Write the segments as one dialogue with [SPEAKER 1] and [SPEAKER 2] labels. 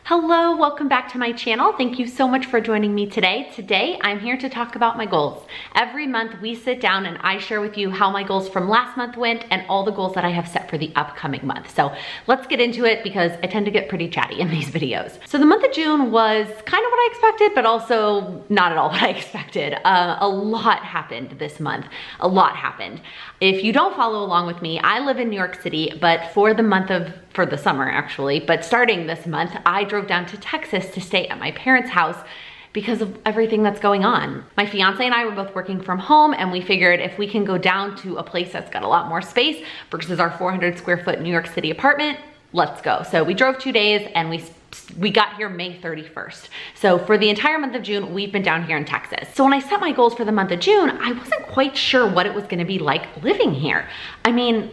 [SPEAKER 1] Hello, welcome back to my channel. Thank you so much for joining me today. Today, I'm here to talk about my goals. Every month we sit down and I share with you how my goals from last month went and all the goals that I have set for the upcoming month. So let's get into it because I tend to get pretty chatty in these videos. So the month of June was kind of what I expected, but also not at all what I expected. A lot happened this month. A lot happened. If you don't follow along with me, I live in New York City, but for the summer actually, but starting this month, I drove down to Texas to stay at my parents' house because of everything that's going on. My fiance and I were both working from home and we figured if we can go down to a place that's got a lot more space versus our 400 square foot New York City apartment, let's go. So we drove 2 days and we got here May 31st. So for the entire month of June, we've been down here in Texas. So when I set my goals for the month of June, I wasn't quite sure what it was gonna be like living here. I mean,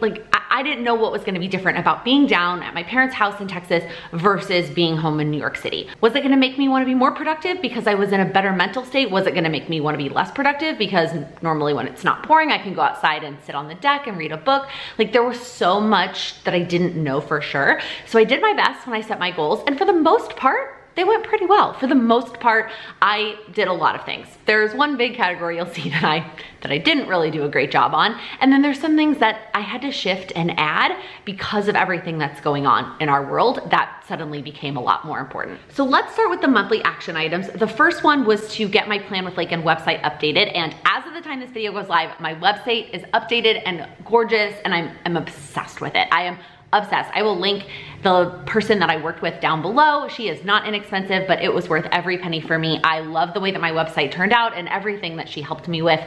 [SPEAKER 1] I didn't know what was gonna be different about being down at my parents' house in Texas versus being home in New York City. Was it gonna make me wanna be more productive because I was in a better mental state? Was it gonna make me wanna be less productive because normally when it's not pouring, I can go outside and sit on the deck and read a book? Like there was so much that I didn't know for sure. So I did my best when I set my goals, and for the most part, they went pretty well. For the most part, I did a lot of things. There's one big category you'll see that I didn't really do a great job on. And then there's some things that I had to shift and add because of everything that's going on in our world that suddenly became a lot more important. So let's start with the monthly action items. The first one was to get my PlanwithLaken website updated. And as of the time this video goes live, my website is updated and gorgeous and I'm obsessed with it. I am obsessed. I will link the person that I worked with down below. She is not inexpensive, but it was worth every penny for me. I love the way that my website turned out and everything that she helped me with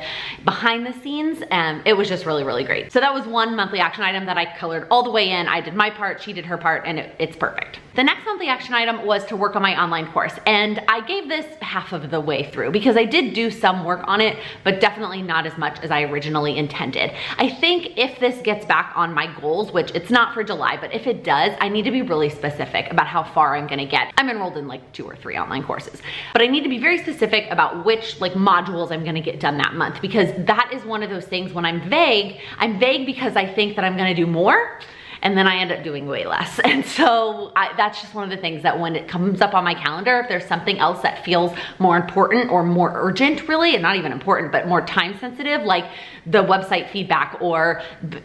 [SPEAKER 1] behind the scenes. It was just really, really great. So that was one monthly action item that I colored all the way in. I did my part, she did her part, and it's perfect. The next monthly action item was to work on my online course. And I gave this half of the way through because I did do some work on it, but definitely not as much as I originally intended. I think if this gets back on my goals, which it's not for July, but if it does, I need to be really specific about how far I'm gonna get. I'm enrolled in like 2 or 3 online courses, but I need to be very specific about which modules I'm gonna get done that month, because that is one of those things when I'm vague because I think that I'm gonna do more, and then I end up doing way less. And so that's just one of the things that when it comes up on my calendar, if there's something else that feels more important or more urgent really, and not even important, but more time sensitive, like the website feedback or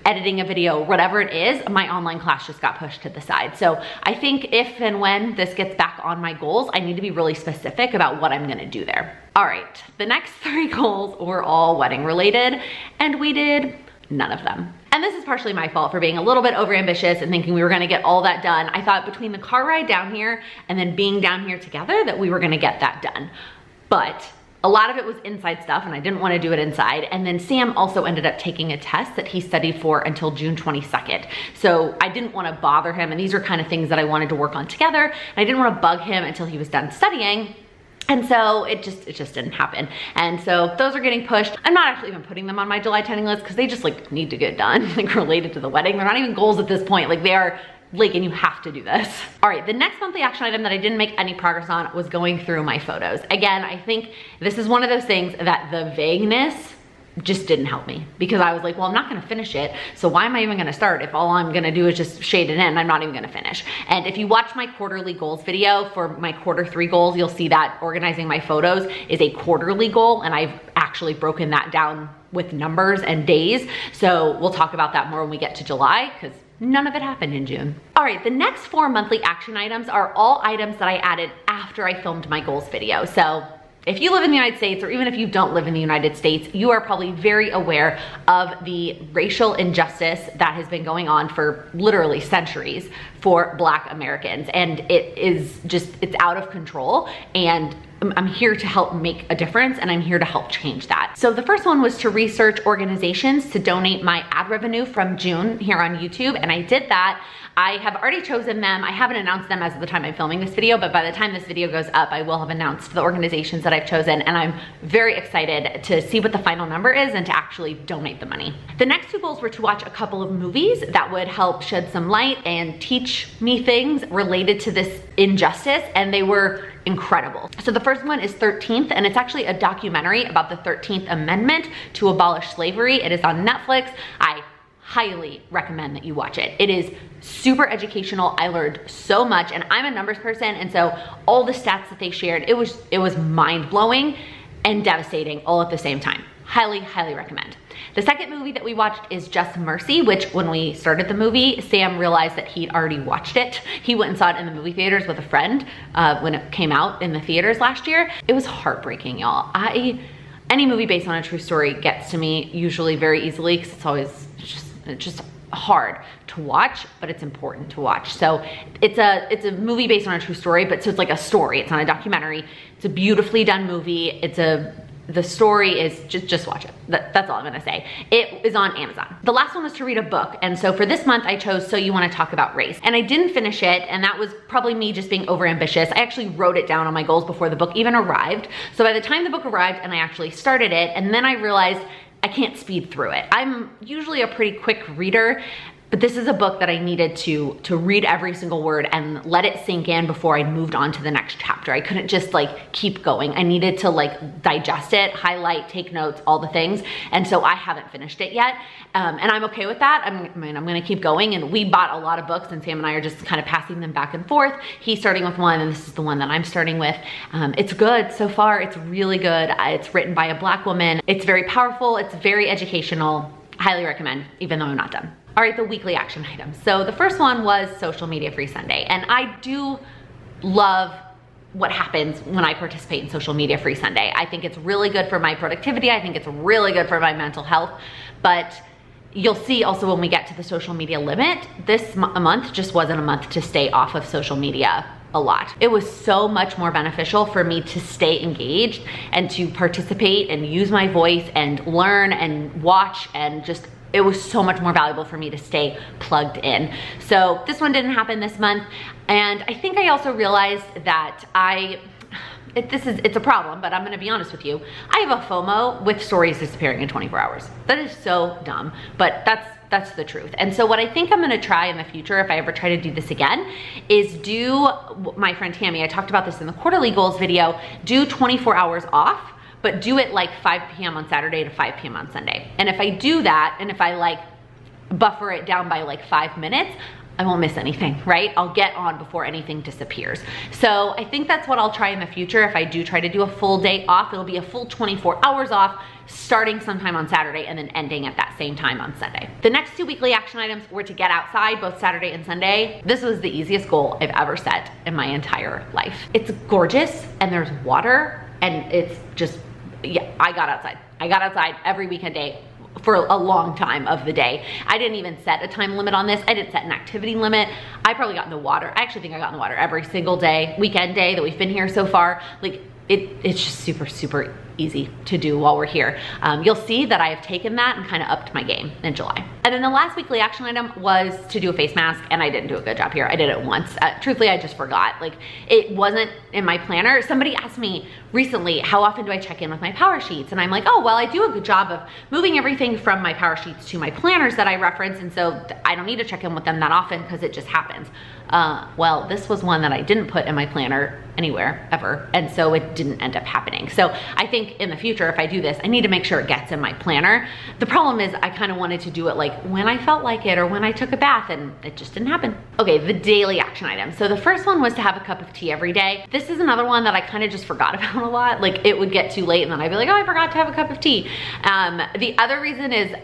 [SPEAKER 1] editing a video, whatever it is, my online class just got pushed to the side. So I think if and when this gets back on my goals, I need to be really specific about what I'm gonna do there. All right, the next 3 goals were all wedding related, and we did none of them. And this is partially my fault for being a little bit overambitious and thinking we were gonna get all that done. I thought between the car ride down here and then being down here together that we were gonna get that done. But a lot of it was inside stuff and I didn't wanna do it inside. And then Sam also ended up taking a test that he studied for until June 22nd. So I didn't wanna bother him, and these are kind of things that I wanted to work on together. And I didn't wanna bug him until he was done studying. And so it just didn't happen. And so those are getting pushed. I'm not actually even putting them on my July 10 list because they just need to get done, related to the wedding. They're not even goals at this point. They are and you have to do this. All right, the next monthly action item that I didn't make any progress on was going through my photos. Again, I think this is one of those things that the vagueness just didn't help me, because I was like, well, I'm not gonna finish it, so why am I even gonna start if all I'm gonna do is just shade it in and I'm not even gonna finish? And if you watch my quarterly goals video for my Q3 goals, you'll see that organizing my photos is a quarterly goal, and I've actually broken that down with numbers and days. So we'll talk about that more when we get to July, because none of it happened in June. All right, the next 4 monthly action items are all items that I added after I filmed my goals video. So if you live in the United States, or even if you don't live in the United States, you are probably very aware of the racial injustice that has been going on for literally centuries for Black Americans. And it's out of control. And I'm here to help make a difference, and I'm here to help change that. So the first one was to research organizations to donate my ad revenue from June here on YouTube, and I did that. I have already chosen them. I haven't announced them as of the time I'm filming this video, but by the time this video goes up, I will have announced the organizations that I've chosen, and I'm very excited to see what the final number is and to actually donate the money. The next 2 goals were to watch a couple of movies that would help shed some light and teach me things related to this injustice, and they were incredible. So the first one is 13th, and it's actually a documentary about the 13th Amendment to abolish slavery. It is on Netflix. I highly recommend that you watch it. It is super educational. I learned so much, and I'm a numbers person, and so all the stats that they shared, it was mind-blowing and devastating all at the same time. Highly, highly recommend. The second movie that we watched is Just Mercy, which when we started the movie, Sam realized that he'd already watched it. He went and saw it in the movie theaters with a friend when it came out in the theaters last year. It was heartbreaking, y'all. Any movie based on a true story gets to me usually very easily because it's always just hard to watch, but it's important to watch. So it's a movie based on a true story, but so it's like a story. It's not a documentary. It's a beautifully done movie. The story is, just watch it. That's all I'm gonna say. It is on Amazon. The last one was to read a book. And so for this month I chose So You Wanna Talk About Race. And I didn't finish it, and that was probably me just being overambitious. I actually wrote it down on my goals before the book even arrived. So by the time the book arrived and I actually started it, and then I realized I can't speed through it. I'm usually a pretty quick reader, but this is a book that I needed to read every single word and let it sink in before I moved on to the next chapter. I couldn't just like keep going. I needed to like digest it, highlight, take notes, all the things. And so I haven't finished it yet. And I'm okay with that. I'm gonna keep going. And we bought a lot of books, and Sam and I are just kind of passing them back and forth. He's starting with one, and this is the one that I'm starting with. It's good so far. It's really good. It's written by a Black woman. It's very powerful. It's very educational. Highly recommend, even though I'm not done. All right, the weekly action items. So the first one was Social Media Free Sunday. And I do love what happens when I participate in Social Media Free Sunday. I think it's really good for my productivity. I think it's really good for my mental health. But you'll see also when we get to the social media limit, this month just wasn't a month to stay off of social media a lot. It was so much more beneficial for me to stay engaged and to participate and use my voice and learn and watch, and just it was so much more valuable for me to stay plugged in. So this one didn't happen this month. And I think I also realized that it's a problem, but I'm gonna be honest with you. I have a FOMO with stories disappearing in 24 hours. That is so dumb, but that's the truth. And so what I think I'm gonna try in the future, if I ever try to do this again, is do my friend Tammy, I talked about this in the quarterly goals video, do 24 hours off, but do it like 5 p.m. on Saturday to 5 p.m. on Sunday. And if I do that, and if I like buffer it down by like 5 minutes, I won't miss anything, right? I'll get on before anything disappears. So I think that's what I'll try in the future. If I do try to do a full day off, it'll be a full 24 hours off, starting sometime on Saturday and then ending at that same time on Sunday. The next 2 weekly action items were to get outside both Saturday and Sunday. This was the easiest goal I've ever set in my entire life. It's gorgeous and there's water, and it's just, yeah, I got outside. I got outside every weekend day for a long time of the day. I didn't even set a time limit on this. I didn't set an activity limit. I probably got in the water. I actually think I got in the water every single day, weekend day that we've been here so far. Like it's just super, super easy to do while we're here. You'll see that I have taken that and kind of upped my game in July. And then the last weekly action item was to do a face mask, and I didn't do a good job here. I did it once. Truthfully, I just forgot. Like, it wasn't in my planner. Somebody asked me recently, how often do I check in with my power sheets? And I'm like, oh, well, I do a good job of moving everything from my power sheets to my planners that I reference, and so I don't need to check in with them that often because it just happens. Well, this was one that I didn't put in my planner anywhere ever, and so it didn't end up happening. So I think in the future, if I do this, I need to make sure it gets in my planner. The problem is I kind of wanted to do it like when I felt like it or when I took a bath, and it just didn't happen. Okay, the daily action items. So the first one was to have a cup of tea every day. This is another one that I kind of just forgot about a lot. Like, it would get too late and then I'd be like, oh, I forgot to have a cup of tea. The other reason is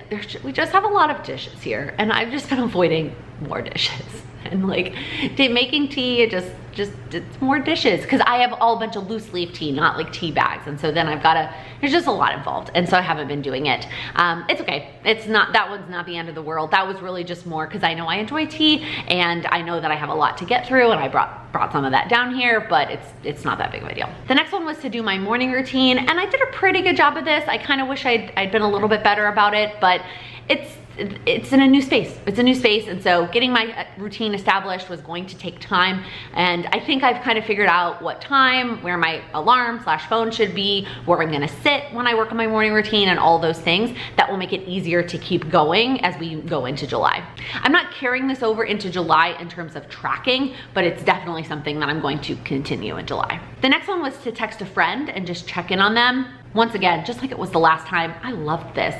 [SPEAKER 1] we just have a lot of dishes here, and I've just been avoiding more dishes. And like making tea, it's more dishes because I have all a bunch of loose leaf tea, not like tea bags. And so then there's just a lot involved. And so I haven't been doing it. It's okay. That one's not the end of the world. That was really just more because I know I enjoy tea and I know that I have a lot to get through, and I brought some of that down here, but it's not that big of a deal. The next one was to do my morning routine, and I did a pretty good job of this. I kind of wish I'd been a little bit better about it, but it's in a new space. It's a new space, and so getting my routine established was going to take time, and I think I've kind of figured out what time, where my alarm/phone should be, where I'm gonna sit when I work on my morning routine, and all those things that will make it easier to keep going as we go into July. I'm not carrying this over into July in terms of tracking, but it's definitely something that I'm going to continue in July. The next one was to text a friend and just check in on them. Once again, just like it was the last time, I loved this.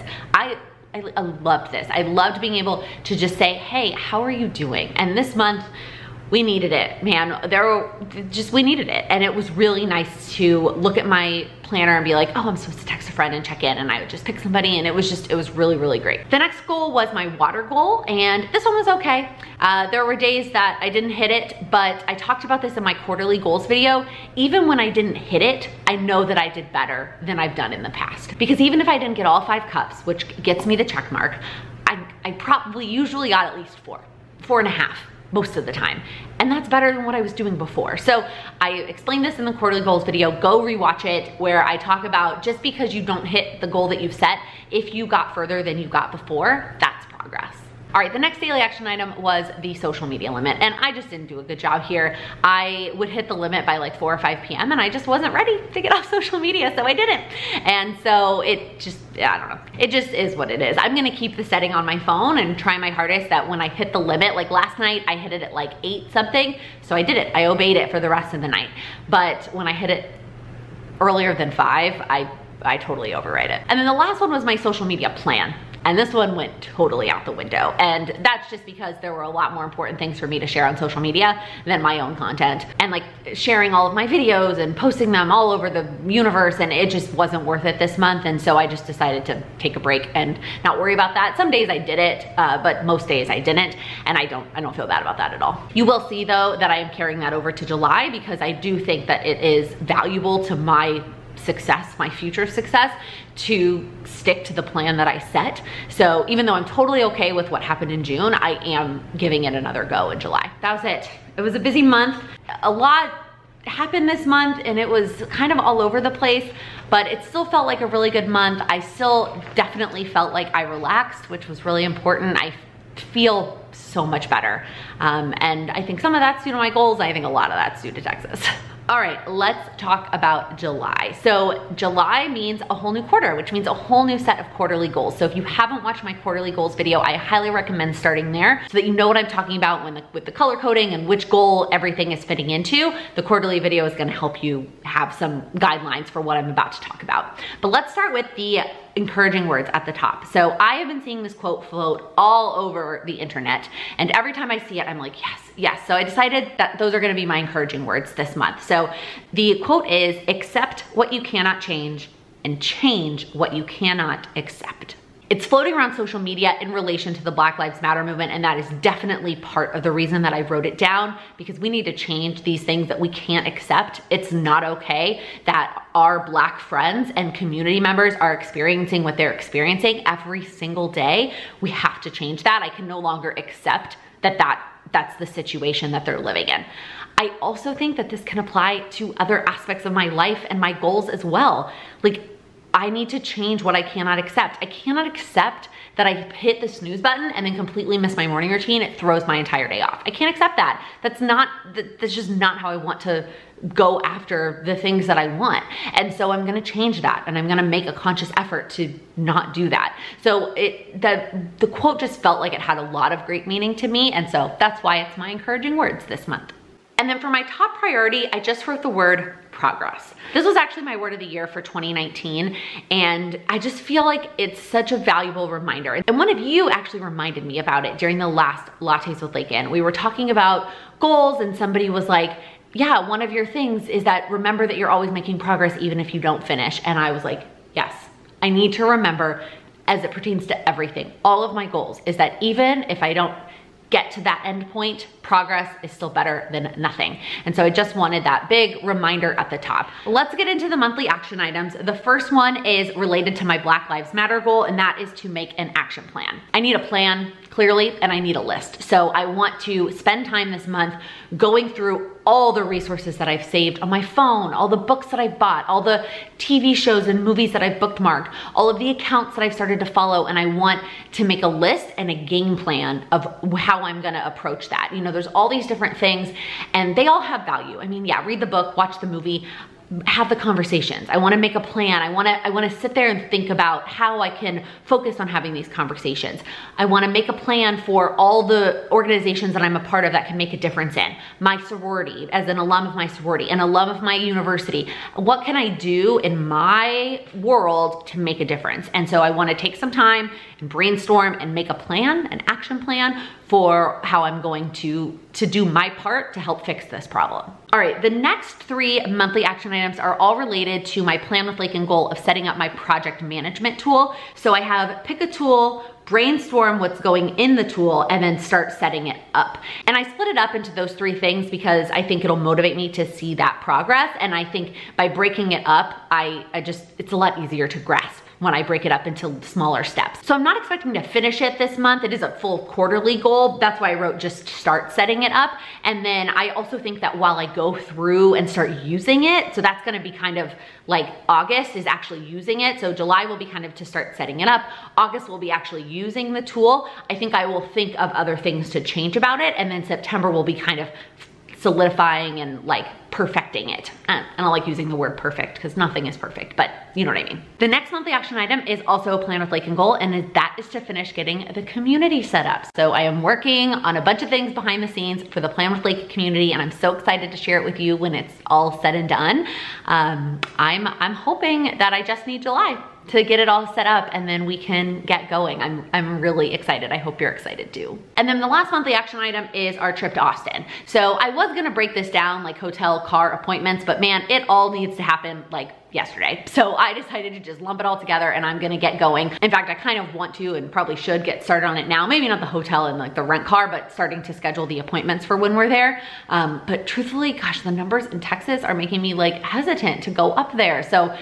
[SPEAKER 1] I loved this. I loved being able to just say, hey, how are you doing? And this month, we needed it, man. We needed it. And it was really nice to look at my planner and be like, oh, I'm supposed to text a friend and check in, and I would just pick somebody, and it was really, really great. The next goal was my water goal, and this one was okay. There were days that I didn't hit it, but I talked about this in my quarterly goals video. Even when I didn't hit it, I know that I did better than I've done in the past. Because even if I didn't get all 5 cups, which gets me the check mark, I probably usually got at least 4.5. Most of the time. And that's better than what I was doing before. So I explained this in the quarterly goals video. Go rewatch it, where I talk about just because you don't hit the goal that you've set, if you got further than you got before, that's progress. All right, the next daily action item was the social media limit, and I just didn't do a good job here. I would hit the limit by like 4 or 5 p.m. and I just wasn't ready to get off social media, so I didn't. And so it just, I don't know, it just is what it is. I'm gonna keep the setting on my phone and try my hardest that when I hit the limit, like last night, I hit it at like 8 something, so I did it. I obeyed it for the rest of the night. But when I hit it earlier than 5, I totally override it. And then the last one was my social media plan. And this one went totally out the window. And that's just because there were a lot more important things for me to share on social media than my own content. And like sharing all of my videos and posting them all over the universe, and it just wasn't worth it this month. And so I just decided to take a break and not worry about that. Some days I did it, but most days I didn't. And I don't feel bad about that at all. You will see though that I am carrying that over to July, because I do think that it is valuable to my success, my future success, to stick to the plan that I set. So even though I'm totally okay with what happened in June, I am giving it another go in July. That was it. It was a busy month. A lot happened this month, and it was kind of all over the place, but it still felt like a really good month. I still definitely felt like I relaxed, which was really important. I feel so much better. And I think some of that's due to my goals. I think a lot of that's due to Texas. All right, let's talk about July. So July means a whole new quarter, which means a whole new set of quarterly goals. So if you haven't watched my quarterly goals video, I highly recommend starting there so that you know what I'm talking about with the color coding and which goal everything is fitting into. The quarterly video is gonna help you have some guidelines for what I'm about to talk about. But let's start with the encouraging words at the top. So I have been seeing this quote float all over the internet, and every time I see it, I'm like, yes, yes. So I decided that those are gonna be my encouraging words this month. So the quote is, accept what you cannot change and change what you cannot accept. It's floating around social media in relation to the Black Lives Matter movement, and that is definitely part of the reason that I wrote it down, because we need to change these things that we can't accept. It's not okay that our Black friends and community members are experiencing what they're experiencing every single day. We have to change that. I can no longer accept that's the situation that they're living in. I also think that this can apply to other aspects of my life and my goals as well. Like, I need to change what I cannot accept. I cannot accept that I hit the snooze button and then completely miss my morning routine. It throws my entire day off. I can't accept that. That's just not how I want to go after the things that I want. And so I'm gonna change that, and I'm gonna make a conscious effort to not do that. So the quote just felt like it had a lot of great meaning to me, and so that's why it's my encouraging words this month. And then for my top priority, I just wrote the word progress. This was actually my word of the year for 2019, and I just feel like it's such a valuable reminder. And one of you actually reminded me about it during the last Lattes with Laken. We were talking about goals, and somebody was like, yeah, one of your things is that remember that you're always making progress even if you don't finish. And I was like, yes, I need to remember, as it pertains to everything, all of my goals, is that even if I don't get to that end point, progress is still better than nothing. And so I just wanted that big reminder at the top. Let's get into the monthly action items. The first one is related to my Black Lives Matter goal, and that is to make an action plan. I need a plan, clearly, and I need a list. So I want to spend time this month going through all the resources that I've saved on my phone, all the books that I bought, all the TV shows and movies that I've bookmarked, all of the accounts that I've started to follow, and I want to make a list and a game plan of how I'm gonna approach that. You know, there's all these different things, and they all have value. I mean, yeah, read the book, watch the movie. have the conversations. I wanna make a plan. I wanna sit there and think about how I can focus on having these conversations. I wanna make a plan for all the organizations that I'm a part of that can make a difference in. My sorority, as an alum of my sorority, an alum of my university. What can I do in my world to make a difference? And so I wanna take some time and brainstorm and make a plan, an action plan for how I'm going to do my part to help fix this problem. All right, the next 3 monthly action items are all related to my Plan with Laken goal of setting up my project management tool. So I have pick a tool, brainstorm what's going in the tool, and then start setting it up. And I split it up into those 3 things because I think it'll motivate me to see that progress. And I think by breaking it up, it's a lot easier to grasp when I break it up into smaller steps. So I'm not expecting to finish it this month. It is a full quarterly goal. That's why I wrote just start setting it up. And then I also think that while I go through and start using it, so that's gonna be kind of like August is actually using it. So July will be kind of to start setting it up. August will be actually using the tool. I think I will think of other things to change about it. And then September will be kind of solidifying and like perfecting it. And I don't like using the word perfect because nothing is perfect, but you know what I mean. The next monthly action item is also a Plan with Laken goal, and that is to finish getting the community set up. So I am working on a bunch of things behind the scenes for the Plan with Laken community, and I'm so excited to share it with you when it's all said and done. I'm hoping that I just need July to get it all set up and then we can get going. I'm really excited. I hope you're excited too. And then the last monthly action item is our trip to Austin. So I was gonna break this down like hotel, car, appointments, but man, it all needs to happen like yesterday. So I decided to just lump it all together and I'm gonna get going. In fact, I kind of want to and probably should get started on it now. Maybe not the hotel and like the rent car, but starting to schedule the appointments for when we're there. But truthfully, gosh, the numbers in Texas are making me like hesitant to go up there. So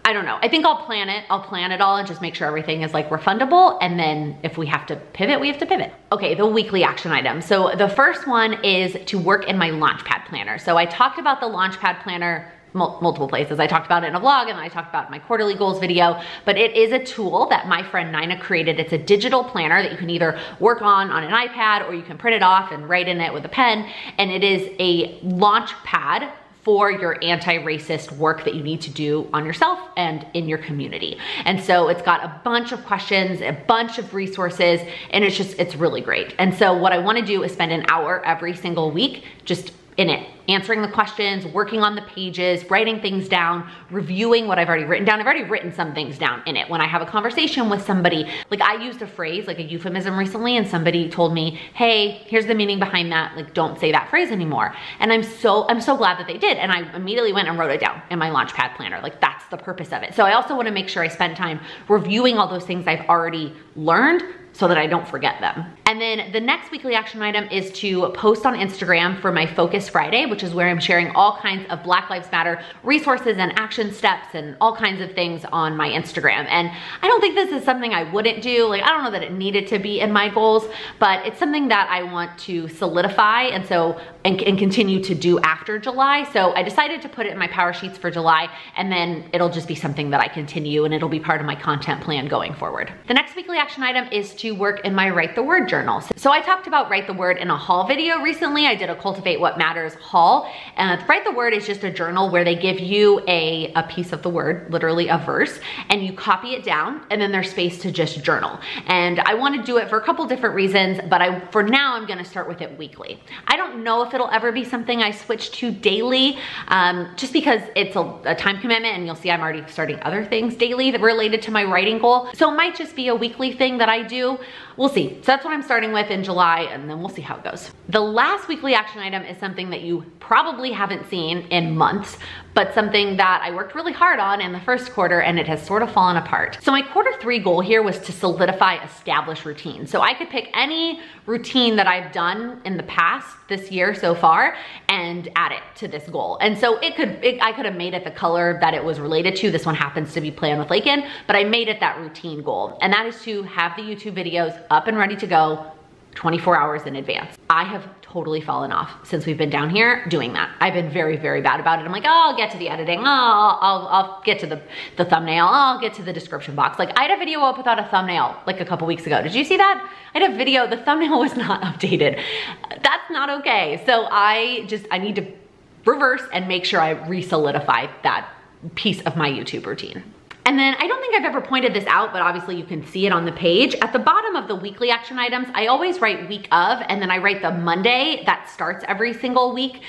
[SPEAKER 1] I don't know. I think I'll plan it. I'll plan it all and just make sure everything is like refundable. And then if we have to pivot, we have to pivot. Okay, the weekly action item. So the first one is to work in my Launchpad Planner. So I talked about the Launchpad Planner multiple places. I talked about it in a vlog and then I talked about it in my quarterly goals video, but it is a tool that my friend Nina created. It's a digital planner that you can either work on an iPad or you can print it off and write in it with a pen. And it is a launch pad for your anti-racist work that you need to do on yourself and in your community. And so it's got a bunch of questions, a bunch of resources, and it's really great. And so what I wanna do is spend an hour every single week just in it, answering the questions, working on the pages, writing things down, reviewing what I've already written down. I've already written some things down in it. When I have a conversation with somebody, like I used a phrase, like a euphemism recently, and somebody told me, hey, here's the meaning behind that. Like, don't say that phrase anymore. And I'm so glad that they did. And I immediately went and wrote it down in my Launchpad Planner. Like that's the purpose of it. So I also wanna make sure I spend time reviewing all those things I've already learned so that I don't forget them. And then the next weekly action item is to post on Instagram for my Focus Friday, which is where I'm sharing all kinds of Black Lives Matter resources and action steps and all kinds of things on my Instagram. And I don't think this is something I wouldn't do. Like, I don't know that it needed to be in my goals, but it's something that I want to solidify and continue to do after July. So I decided to put it in my power sheets for July, and then it'll just be something that I continue and it'll be part of my content plan going forward. The next weekly action item is to work in my Write the Word journal. So I talked about Write the Word in a haul video recently. I did a Cultivate What Matters haul. And Write the Word is just a journal where they give you a piece of the word, literally a verse, and you copy it down, and then there's space to just journal. And I want to do it for a couple different reasons, but for now I'm gonna start with it weekly. I don't know if it'll ever be something I switch to daily, just because it's a time commitment, and you'll see I'm already starting other things daily that related to my writing goal. So it might just be a weekly thing that I do. We'll see. So that's what I'm starting with in July, and then we'll see how it goes. The last weekly action item is something that you probably haven't seen in months, but something that I worked really hard on in the first quarter, and it has sort of fallen apart. So my Q3 goal here was to solidify established routines. So I could pick any routine that I've done in the past this year so far and add it to this goal. And so I could have made it the color that it was related to. This one happens to be Plan with Laken, but I made it that routine goal. And that is to have the YouTube videos up and ready to go 24 hours in advance. I have totally fallen off since we've been down here doing that. I've been very, very bad about it. I'm like, oh, I'll get to the editing. Oh, I'll get to the thumbnail. Oh, I'll get to the description box. Like I had a video up without a thumbnail like a couple weeks ago. Did you see that? I had a video, the thumbnail was not updated. That's not okay. So I need to reverse and make sure I re-solidify that piece of my YouTube routine. And then I don't think I've ever pointed this out, but obviously you can see it on the page. At the bottom of the weekly action items, I always write week of, and then I write the Monday that starts every single week.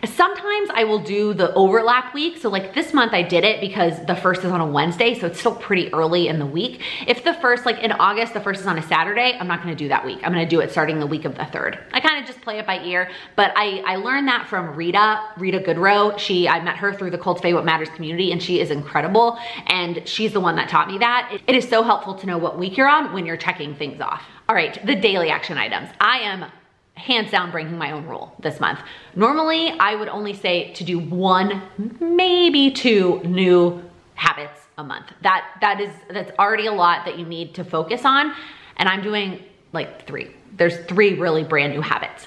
[SPEAKER 1] Sometimes I will do the overlap week. So like this month I did it because the first is on a Wednesday, so it's still pretty early in the week. If the first, like in August, the first is on a Saturday, I'm not gonna do that week. I'm gonna do it starting the week of the 3rd. I kind of just play it by ear, but I learned that from Rita Goodrow. I met her through the Cultivate What Matters community, and she is incredible. And she's the one that taught me that. It is so helpful to know what week you're on when you're checking things off. All right, the daily action items. I am hands down breaking my own rule this month. Normally, I would only say to do 1, maybe 2 new habits a month. That's already a lot that you need to focus on, and I'm doing like 3. There's 3 really brand new habits.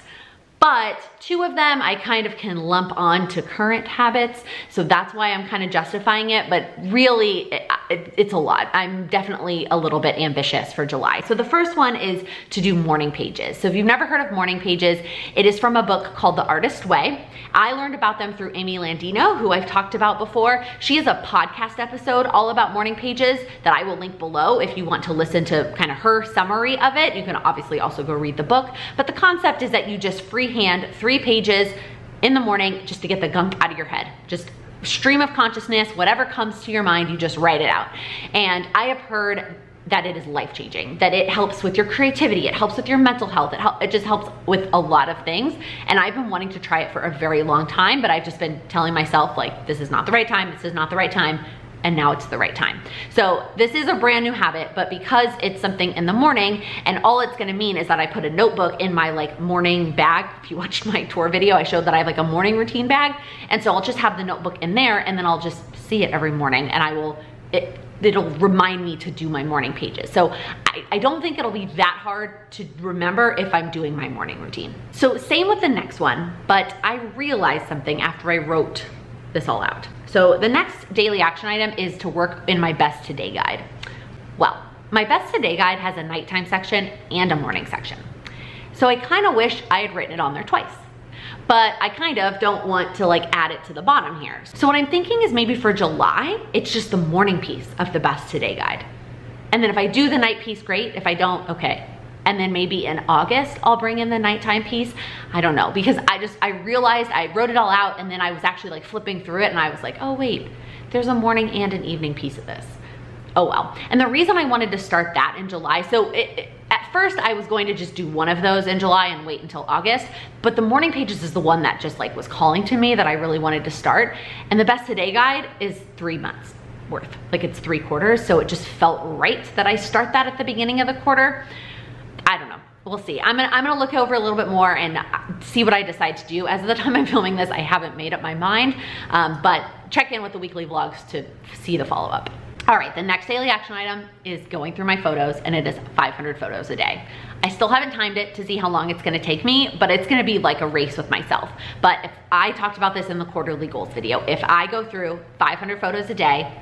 [SPEAKER 1] But 2 of them I kind of can lump on to current habits, so that's why I'm kind of justifying it, but really it's a lot. I'm definitely a little bit ambitious for July. So the first one is to do morning pages. So if you've never heard of morning pages, it is from a book called The Artist Way. I learned about them through Amy Landino, who I've talked about before. She has a podcast episode all about morning pages that I will link below if you want to listen to kind of her summary of it. You can obviously also go read the book, but the concept is that you just freehand 3 pages in the morning just to get the gunk out of your head. Just stream of consciousness, whatever comes to your mind, you just write it out. And I have heard that it is life-changing, that it helps with your creativity, it helps with your mental health, it just helps with a lot of things. And I've been wanting to try it for a very long time, but I've just been telling myself like, this is not the right time, this is not the right time, and now it's the right time. So this is a brand new habit, but because it's something in the morning, and all it's gonna mean is that I put a notebook in my like morning bag. If you watched my tour video, I showed that I have like a morning routine bag. And so I'll just have the notebook in there, and then I'll just see it every morning, and it'll remind me to do my morning pages. So I don't think it'll be that hard to remember if I'm doing my morning routine. So same with the next one, but I realized something after I wrote this all out. So the next daily action item is to work in my best today guide. Well, my best today guide has a nighttime section and a morning section. So I kind of wish I had written it on there twice, but I kind of don't want to like add it to the bottom here. So what I'm thinking is maybe for July, it's just the morning piece of the best today guide. And then if I do the night piece, great. If I don't, okay. And then maybe in August, I'll bring in the nighttime piece. I don't know, because I realized I wrote it all out, and then I was actually like flipping through it, and I was like, oh wait, there's a morning and an evening piece of this. Oh well. And the reason I wanted to start that in July, so at first I was going to just do one of those in July and wait until August, but the morning pages is the one that just like was calling to me that I really wanted to start. And the best today guide is 3 months worth, like it's 3 quarters. So it just felt right that I start that at the beginning of the quarter. I don't know, we'll see. I'm gonna look over a little bit more and see what I decide to do. As of the time I'm filming this, I haven't made up my mind, but check in with the weekly vlogs to see the follow-up. All right, the next daily action item is going through my photos, and it is 500 photos a day. I still haven't timed it to see how long it's gonna take me, but it's gonna be like a race with myself. But if I talked about this in the quarterly goals video, if I go through 500 photos a day,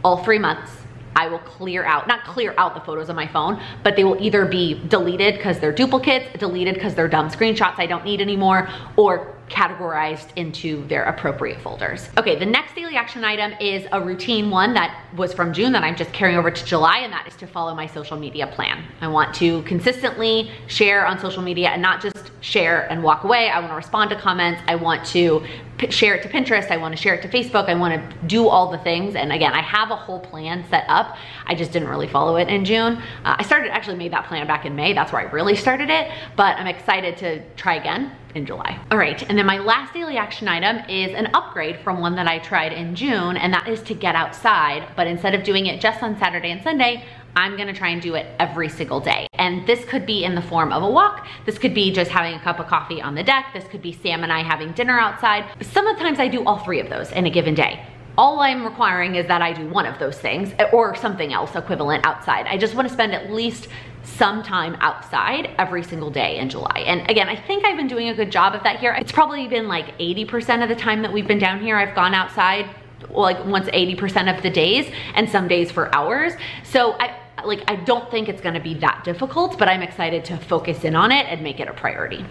[SPEAKER 1] all 3 months, I will clear out, not clear out the photos on my phone, but they will either be deleted because they're duplicates, deleted because they're dumb screenshots I don't need anymore, or categorized into their appropriate folders. Okay, the next daily action item is a routine one that was from June that I'm just carrying over to July, and that is to follow my social media plan. I want to consistently share on social media and not just share and walk away. I want to respond to comments. I want to share it to Pinterest. I want to share it to Facebook. I want to do all the things. And again, I have a whole plan set up. I just didn't really follow it in June. I actually made that plan back in May. That's where I really started it, but I'm excited to try again in July. All right, and then my last daily action item is an upgrade from one that I tried in June, and that is to get outside, but instead of doing it just on Saturday and Sunday, I'm gonna try and do it every single day. And this could be in the form of a walk. This could be just having a cup of coffee on the deck. This could be Sam and I having dinner outside. Sometimes I do all 3 of those in a given day. All I'm requiring is that I do one of those things or something else equivalent outside. I just wanna spend at least some time outside every single day in July. And again, I think I've been doing a good job of that here. It's probably been like 80% of the time that we've been down here, I've gone outside like once 80% of the days, and some days for hours. So I don't think it's gonna be that difficult, but I'm excited to focus in on it and make it a priority.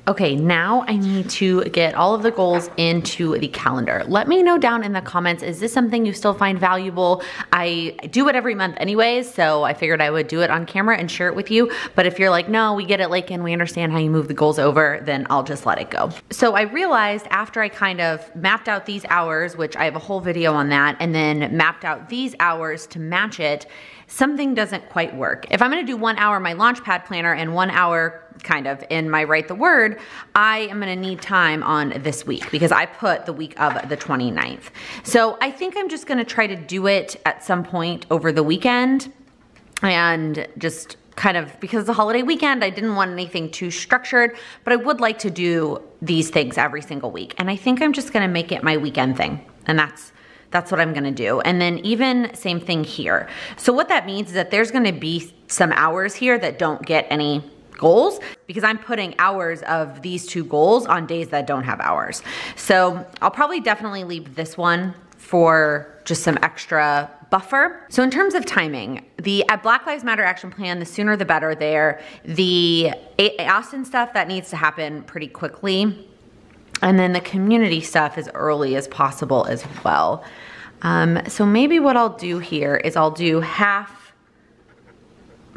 [SPEAKER 1] Okay, now I need to get all of the goals into the calendar. Let me know down in the comments, is this something you still find valuable? I do it every month anyways, so I figured I would do it on camera and share it with you. But if you're like, no, we get it, Laken, we understand how you move the goals over, then I'll just let it go. So I realized after I kind of mapped out these hours, which I have a whole video on that, and then mapped out these hours to match it, something doesn't quite work. If I'm gonna do 1 hour my Launchpad Planner and 1 hour kind of in my Write the Word, I am gonna need time on this week because I put the week of the 29th. So I think I'm just gonna try to do it at some point over the weekend and just kind of, because it's a holiday weekend, I didn't want anything too structured, but I would like to do these things every single week. And I think I'm just gonna make it my weekend thing. And that's what I'm gonna do. And then even same thing here. So what that means is that there's gonna be some hours here that don't get any goals because I'm putting hours of these 2 goals on days that don't have hours. So I'll probably definitely leave this one for just some extra buffer. So in terms of timing, the Black Lives Matter action plan, the sooner the better there. The Austin stuff, that needs to happen pretty quickly. And then the community stuff as early as possible as well. So maybe what I'll do here is I'll do half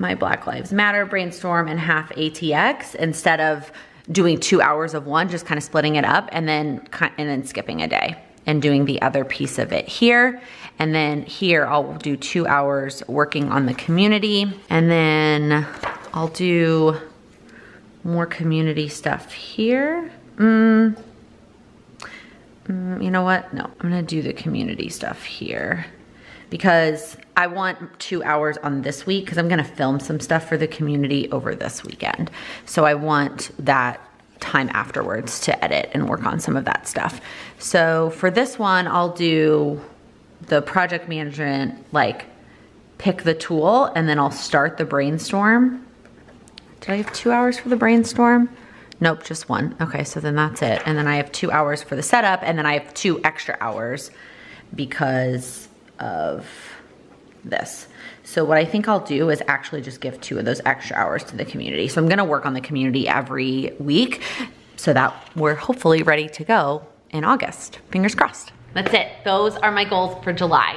[SPEAKER 1] my Black Lives Matter brainstorm and half ATX instead of doing 2 hours of one, just kind of splitting it up and then skipping a day and doing the other piece of it here. And then here I'll do 2 hours working on the community, and then I'll do more community stuff here. You know what? No, I'm gonna do the community stuff here because I want 2 hours on this week because I'm gonna film some stuff for the community over this weekend. So I want that time afterwards to edit and work on some of that stuff. So for this one, I'll do the project management, like pick the tool, and then I'll start the brainstorm. Did I have 2 hours for the brainstorm? Nope, just 1. Okay, so then that's it. And then I have 2 hours for the setup, and then I have 2 extra hours because of this. So what I think I'll do is actually just give 2 of those extra hours to the community. So I'm gonna work on the community every week so that we're hopefully ready to go in August. Fingers crossed. That's it. Those are my goals for July.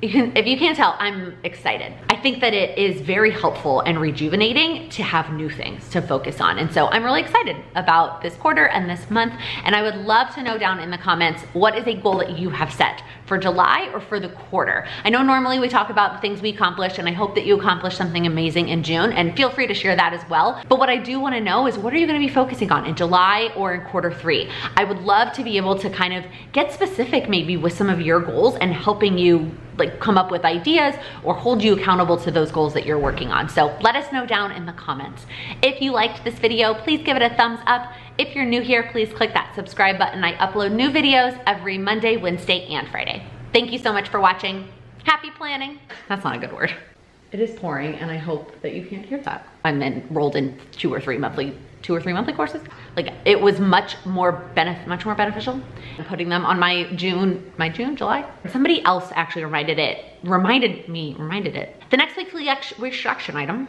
[SPEAKER 1] If you can't tell, I'm excited. I think that it is very helpful and rejuvenating to have new things to focus on. And so I'm really excited about this quarter and this month. And I would love to know down in the comments, what is a goal that you have set for July or for the quarter? I know normally we talk about the things we accomplished, and I hope that you accomplish something amazing in June, and feel free to share that as well. But what I do wanna know is, what are you gonna be focusing on in July or in quarter 3? I would love to be able to kind of get specific maybe with some of your goals and helping you like come up with ideas or hold you accountable to those goals that you're working on. So let us know down in the comments. If you liked this video, please give it a thumbs up. If you're new here, please click that subscribe button. I upload new videos every Monday, Wednesday, and Friday. Thank you so much for watching. Happy planning. That's not a good word. It is pouring, and I hope that you can't hear that. I'm enrolled in 2 or 3 monthly courses. Like, it was much more beneficial. I'm putting them on my July. Somebody else actually reminded it. The next weekly action item